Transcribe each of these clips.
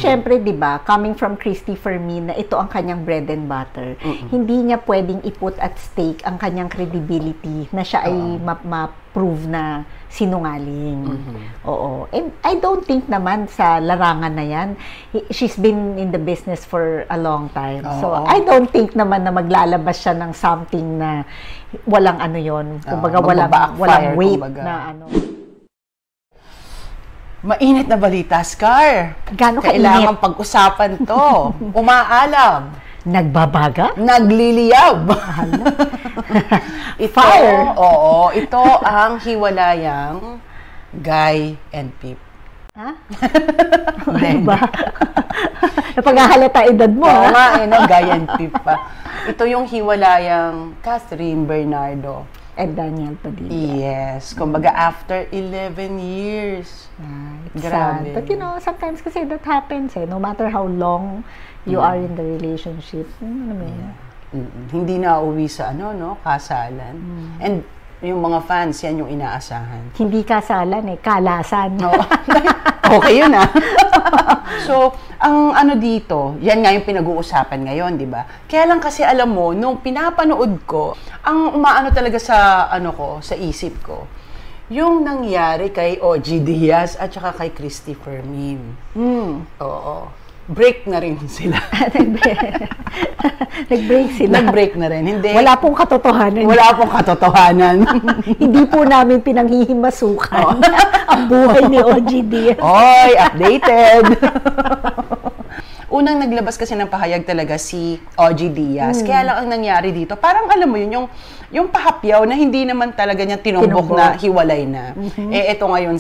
syempre, di ba, coming from Christy Fermin, na ito ang kanyang bread and butter, hindi niya pwedeng i-put at stake ang kanyang credibility na siya ay ma-prove na sinungaling. Oo. And I don't think naman sa larangan na yan, she's been in the business for a long time. So, I don't think naman na maglalabas siya ng something na walang ano yon, kumbaga walang weight kumbaga. Na ano. Mainit na balita, Scar. Gano'n kailangan pag-usapan to. Umaalab. Nagbabaga? Nagliliyab. Fire. Oo, ito ang hiwalayang Guy and Pip. Ha? Diba? Napaghahalata edad mo, oo nga, Guy and Pip pa. Ito yung hiwalayang Catherine Bernardo. And Daniel Padilla. Yes. Kumbaga, after 11 years. Sad. Grabe. But you know, sometimes kasi that happens no matter how long you are in the relationship. Hindi na uwi sa kasalan. And yung mga fans, yan yung inaasahan. Hindi kasalan kalasan. Okay yun So, ang dito, yan nga yung pinag-uusapan ngayon, di ba? Kaya lang kasi alam mo, nung pinapanood ko, ang umaano talaga sa sa isip ko, yung nangyari kay OG Diaz at saka kay Christy Fermin. Oo. Break na rin sila. Nag-break sila. Nag-break na rin. Hindi. Wala pong katotohanan. Wala pong katotohanan. Hindi po namin pinanghihimasukan ang buhay ni OG Diaz. Oy, updated. Unang naglabas kasi ng pahayag talaga si OG Diaz. Kaya lang ang nangyari dito, parang alam mo yun, yung pahapyaw na hindi naman talaga niya tinumbok na hiwalay na. Ito ngayon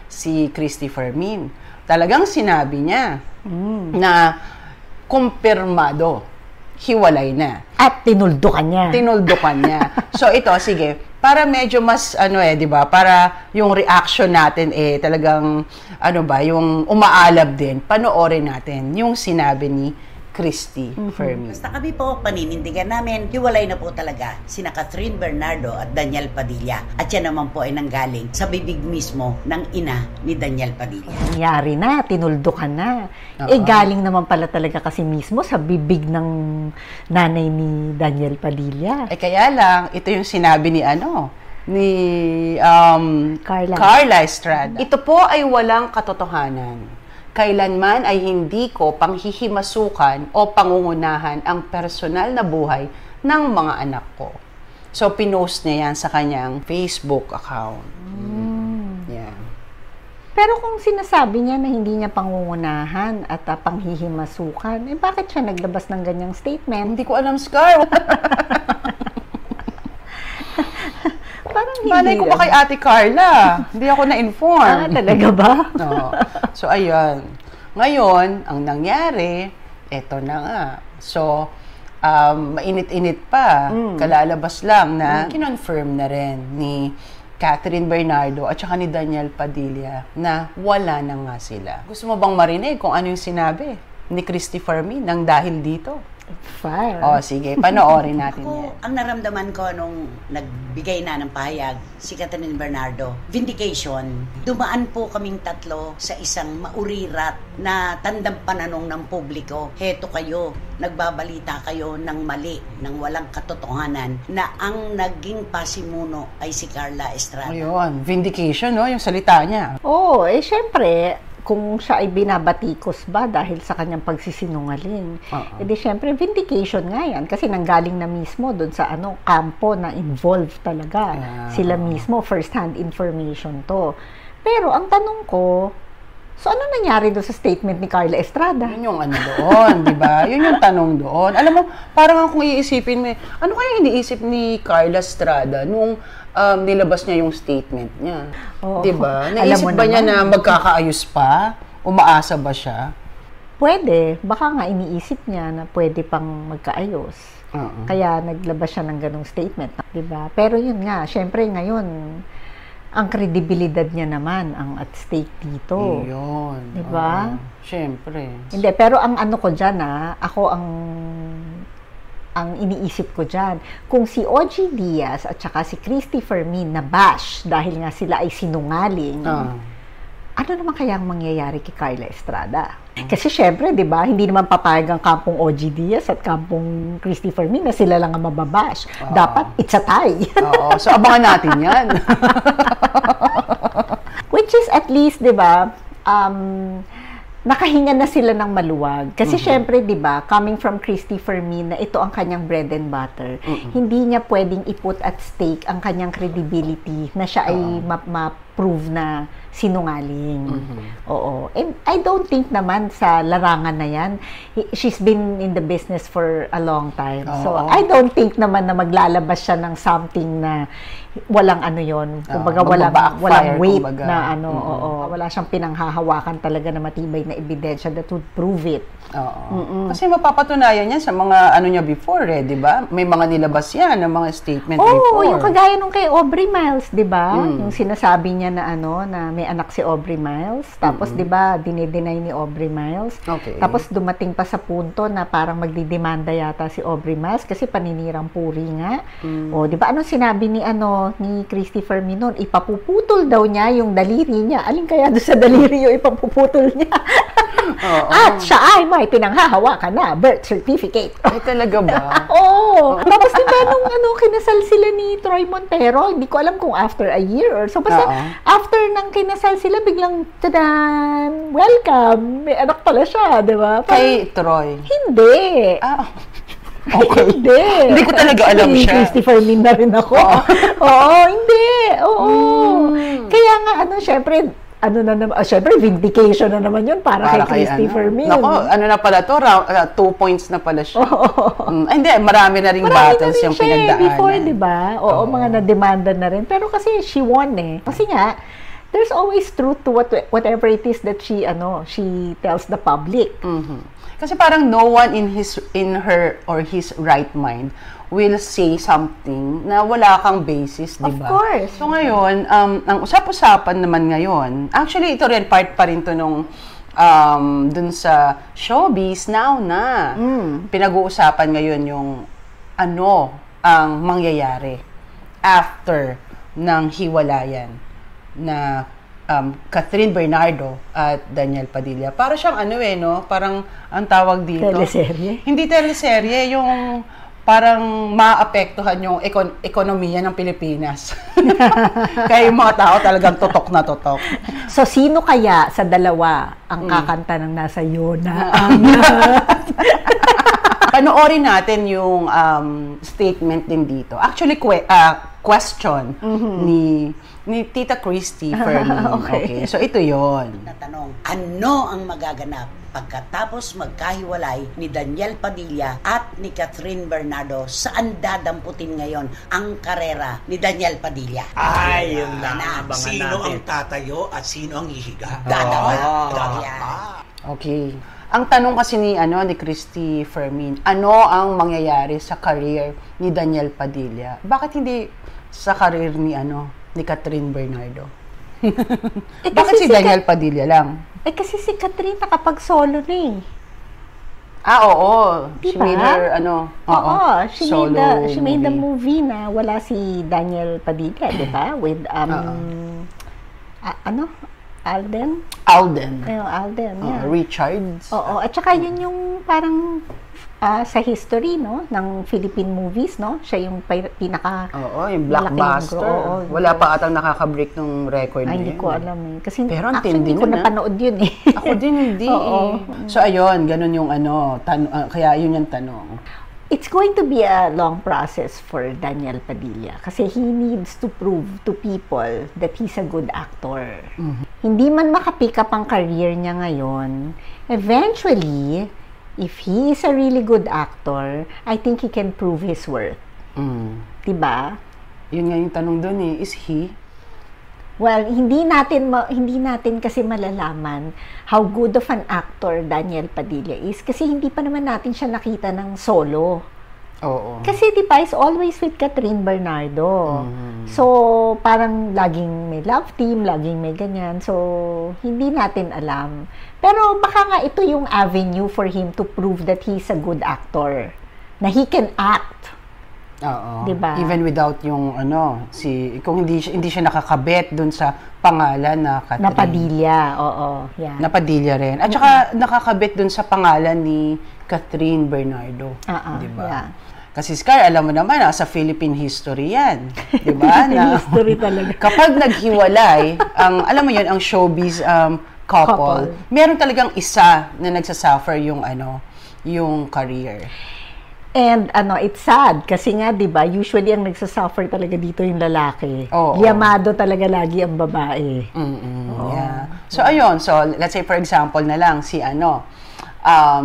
si Christy Fermin. Talagang sinabi niya na kumpirmado, hiwalay na. At tinuldukan niya. So ito, sige, para medyo mas, di ba, para yung reaction natin, talagang, yung umaalab din, panoorin natin yung sinabi ni Christy Fermin. Basta kami po, paninindigan namin, hiwalay na po talaga sina Catherine Bernardo at Daniel Padilla. At yan naman po ay nanggaling sa bibig mismo ng ina ni Daniel Padilla. Nangyari na, tinuldukan na. Galing naman pala talaga kasi mismo sa bibig ng nanay ni Daniel Padilla. Kaya lang, ito yung sinabi ni Carla Estrada. Ito po ay walang katotohanan. Kailanman ay hindi ko panghihimasukan o pangungunahan ang personal na buhay ng mga anak ko. So, pinost niya yan sa kanyang Facebook account. Yeah. Pero kung sinasabi niya na hindi niya pangungunahan at panghihimasukan, bakit siya naglabas ng ganyang statement? Hindi ko alam, Scar. Parang hindi. Malay ko ba kay Ate Carla? Hindi ako na-inform. Talaga ba? No. So, ayun. Ngayon, ang nangyari, eto na nga. So, mainit-init pa. Kalalabas lang na kinonfirm na rin ni Catherine Bernardo at saka ni Daniel Padilla na wala na nga sila. Gusto mo bang marinig kung ano yung sinabi ni Christy Fermin nang dahil dito? Fire. Sige, panoorin natin yan. Ang naramdaman ko nung nagbigay na ng pahayag si Catherine Bernardo, vindication. Dumaan po kaming tatlo sa isang maurirat na tandang pananong ng publiko. Heto kayo, nagbabalita kayo ng mali, ng walang katotohanan, na ang naging pasimuno ay si Carla Estrada. Ayun, vindication, yung salita niya. Syempre, kung siya ay binabatikos ba dahil sa kanyang pagsisinungaling. Edi syempre, vindication nga yan. Kasi nanggaling na mismo doon sa kampo na involved talaga. Sila mismo, first-hand information to. Pero ang tanong ko, so ano nangyari doon sa statement ni Carla Estrada? Yun yung doon, di ba? Yun yung tanong doon. Alam mo, parang kung iisipin mo, ano kaya iniisip ni Carla Estrada nung nilabas niya yung statement niya? Diba? Naisip ba niya na magkakaayos pa? Umaasa ba siya? Pwede. Baka nga iniisip niya na pwede pang magkaayos. Kaya naglabas siya ng ganong statement. Diba? Pero yun nga, syempre ngayon, ang kredibilidad niya naman ang at stake dito. Yun. Diba? Syempre. Hindi, pero ang ko dyan ako ang iniisip ko dyan, kung si OG Diaz at saka si Christy Fermin na bash dahil nga sila ay sinungaling, ano naman kaya ang mangyayari kay Carla Estrada? Kasi syempre, di ba, hindi naman papayag ang kampong OG Diaz at kampong Christy Fermin na sila lang ang mababash. Dapat, it's a tie. Oo. So, abangan natin yan. Which is at least, di ba, nakahinga na sila ng maluwag. Kasi syempre, di ba, coming from Christy Fermin na ito ang kanyang bread and butter, hindi niya pwedeng iput at stake ang kanyang credibility na siya ay ma-prove na sinungaling. Oo. And I don't think naman sa larangan na yan, she's been in the business for a long time. So, I don't think naman na maglalabas siya ng something na walang ano yon, kumbaga walang weight kumbaga. Na ano, wala siyang pinanghahawakan talaga na matibay na ebidensya that would prove it. Kasi mapapatunayan yan sa mga ano niya before di ba? May mga nilabas yan ng mga statement before. Yung kagaya nung kay Aubrey Miles, di ba? Yung sinasabi niya na ano, na may anak si Aubrey Miles, tapos di ba, dinideny ni Aubrey Miles. Okay. Tapos dumating pa sa punto na parang magdidemanda yata si Aubrey Miles kasi paninirang puri nga. O, di ba, anong sinabi ni ni Christy Fermin noon? Ipapuputol daw niya yung daliri niya. Alin kaya doon sa daliri yung ipapuputol niya? At siya ay may pinanghahawakan na birth certificate. Ay, talaga ba? Tapos diba nung kinasal sila ni Troy Montero, hindi ko alam kung after a year or so. Basta after nang kinasal sila, biglang, tadan, welcome, may anak pala siya, diba? Kay Troy? Hindi. Okay. Hindi ko talaga alam siya. Christy Fermin na rin ako. Hindi. Kaya nga, syempre, syempre, vindication na naman yun para kay Christy Fermin. Nako, na pala to, 2 points na pala siya. Hindi, marami na ring battles yung pinagdaanan. Before, di ba? Mga na-demanda na rin. Pero kasi she won Kasi nga, there's always truth to whatever it is that she tells the public. Kasi parang no one in her or his right mind will say something na wala kang basis, di ba? Of course. So ngayon, ang usap-usapan naman ngayon, actually ito rin part pa rin to nung dun sa showbiz now na. Pinag-uusapan ngayon yung ano ang mangyayari after ng hiwalayan na Catherine Bernardo at Daniel Padilla. Para siyang parang ang tawag dito. Teleserye? Hindi teleserye, yung parang maapektuhan yung ekonomiya ng Pilipinas. Kaya yung mga tao talagang totok na totok. So, sino kaya sa dalawa ang kakanta ng Nasa Yona? Panoorin natin yung statement din dito. Actually, question ni Tita Christy Fermin. Okay. So, ito yon. Natanong, ano ang magaganap pagkatapos magkahiwalay ni Daniel Padilla at ni Catherine Bernardo? Saan dadamputin ngayon ang karera ni Daniel Padilla? Ay, yun na. Sino ang tatayo at sino ang hihiga? Okay. Ang tanong kasi ni Christy Fermin, ano ang mangyayari sa career ni Daniel Padilla? Bakit hindi sa career ni Catherine Bernardo? Bakit si Daniel Padilla lang? Kasi si Catherine nakapag-solo na Oo. Diba? She made her, she made the movie na wala si Daniel Padilla, di ba? With, Alden? Alden, yeah. Richards. At saka yun yung parang sa history, ng Philippine movies, Siya yung pinaka... yung blockbuster. Wala pa atang nakaka-break ng record na yun. Hindi ko alam Kasi pero actually, hindi ko napanood yun Ako din hindi So, ayun, ganun yung kaya yun yung tanong. It's going to be a long process for Daniel Padilla kasi he needs to prove to people that he's a good actor. Hindi man makapick up ang career niya ngayon, eventually, if he is a really good actor, I think he can prove his worth. Diba? Yun nga yung tanong doon is he? Well, hindi natin kasi malalaman how good of an actor Daniel Padilla is kasi hindi pa naman natin siya nakita ng solo. Kasi diba, is always with Catherine Bernardo. So, parang laging may love team, laging may ganyan. So, hindi natin alam. Pero baka nga ito yung avenue for him to prove that he's a good actor. Na he can act. Diba? Even without yung kung hindi siya nakakabit dun sa pangalan na Catherine. Na Padilla, oo. Yeah. Na Padilla rin. At saka nakakabit dun sa pangalan ni Catherine Bernardo. Diba? Yeah. Kasi Scar, alam mo naman, sa Philippine history yan. Diba? History talaga. Kapag naghiwalay, alam mo yun, ang showbiz couple, meron talagang isa na nagsasuffer yung career. And it's sad kasi nga 'di ba, usually ang nagsasuffer talaga dito yung lalaki. Liyamado talaga lagi ang babae. Yeah. So ayun, so let's say for example na lang si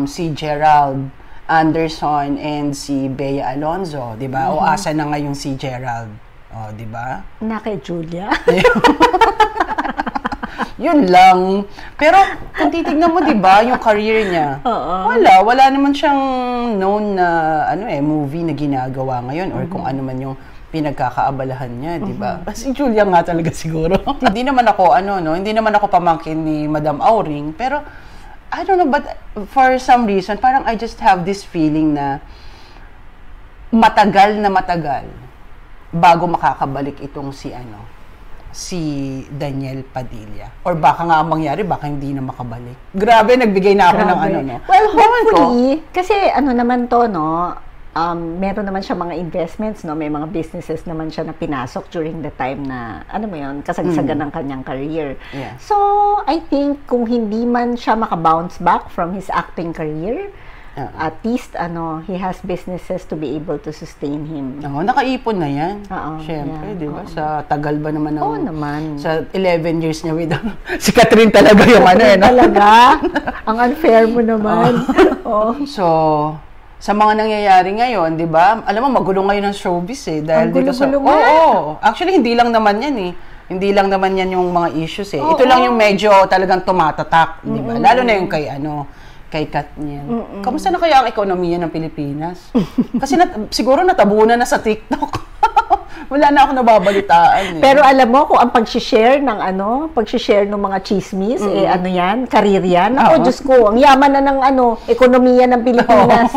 si Gerald Anderson and si Bea Alonzo, 'di ba? O asa na ngayon si Gerald? 'di ba? Na kay Julia. Yun lang. Pero kung titignan mo, 'di ba, yung career niya. Wala naman siyang known na movie na ginagawa ngayon or kung ano man yung pinagkakaabalahan niya, 'di ba? Si Julia nga talaga siguro. Hindi naman ako pamangkin ni Madam Auring, pero I don't know, but for some reason parang I just have this feeling na matagal bago makakabalik itong si Daniel Padilla. Or baka nga ang mangyari, baka hindi na makabalik. Grabe, nagbigay na ako ng no? Well, hopefully, kasi naman to, no? Meron naman siya mga investments, no? May mga businesses naman siya na pinasok during the time na, kasagsagan ng kanyang career. Yeah. So, I think, kung hindi man siya makabounce back from his acting career, at least, he has businesses to be able to sustain him. Nakaipon na yan. Siyempre, di ba? Sa tagal ba naman naman. Sa 11 years niya with si Catherine talaga yung Talaga? Ang unfair mo naman. So, sa mga nangyayari ngayon, di ba? Alam mo, magulo ngayon ang showbiz dahil dito sa... Actually, hindi lang naman yan Hindi lang naman yan yung mga issues Ito lang yung medyo talagang tumatatak, di ba? Lalo na yung kay Kat niya. Kamusta na kaya ang ekonomiya ng Pilipinas? Kasi siguro natabunan na sa TikTok. Wala na ako nababalitaan. Pero alam mo, kung ang pag-share ng mga chismis, yan, karir yan. Diyos ko, ang yaman na ng ekonomiya ng Pilipinas.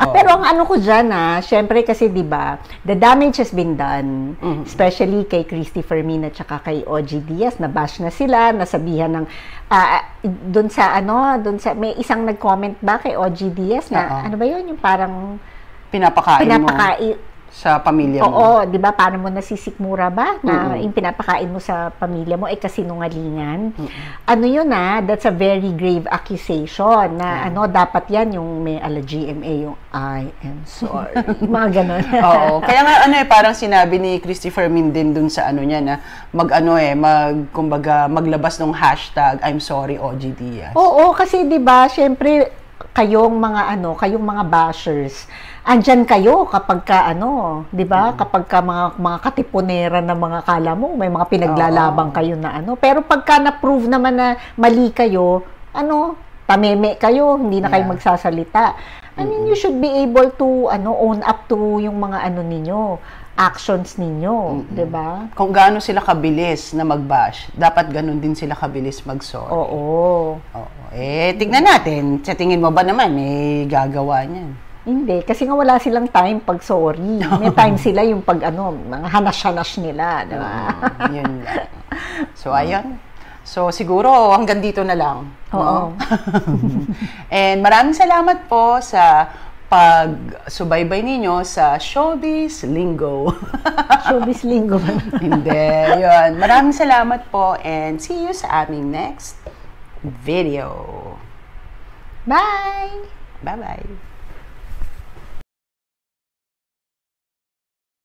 Pero ang ko dyan, syempre kasi, di ba, the damage has been done, especially kay Christy Fermin at saka kay OG Diaz, nabash na sila, nasabihan ng, doon sa, may isang nag-comment ba kay OG Diaz na, ano ba yun, yung parang, pinapakain sa pamilya mo. Oo, 'di ba? Paano mo nasisikmura ba na yung pinapakain mo sa pamilya mo kasinungalingan? Yun that's a very grave accusation na dapat 'yan yung may GMA yung I am sorry. Mga ganun. Oo, kaya nga parang sinabi ni Christy Fermin din dun sa niya na kumbaga maglabas ng hashtag I'm sorry OG Diaz. Oo, kasi 'di ba, syempre kayong mga bashers, andyan kayo kapag ka 'di ba? Kapag ka mga katipunera na mga kala mo, may mga pinaglalabang kayo na pero pagka na-prove naman na mali kayo, tameme kayo, hindi na kayo magsasalita. I mean, you should be able to own up to yung mga ninyo, actions ninyo, 'di ba? Kung gaano sila kabilis na mag-bash, dapat ganun din sila kabilis mag-sorry. Oo. Tignan natin, sa tingin mo ba naman gagawa niyan? Hindi, kasi nga wala silang time pag sorry. May time sila yung pag mga hanas-hanas nila, di ba? Yun lang. So, ayun. So, siguro hanggang dito na lang. Oo. And maraming salamat po sa pag-subaybay ninyo sa Showbiz Lingo. Showbiz Lingo ba? Hindi, yun. Maraming salamat po and see you sa aming next video. Bye! Bye-bye!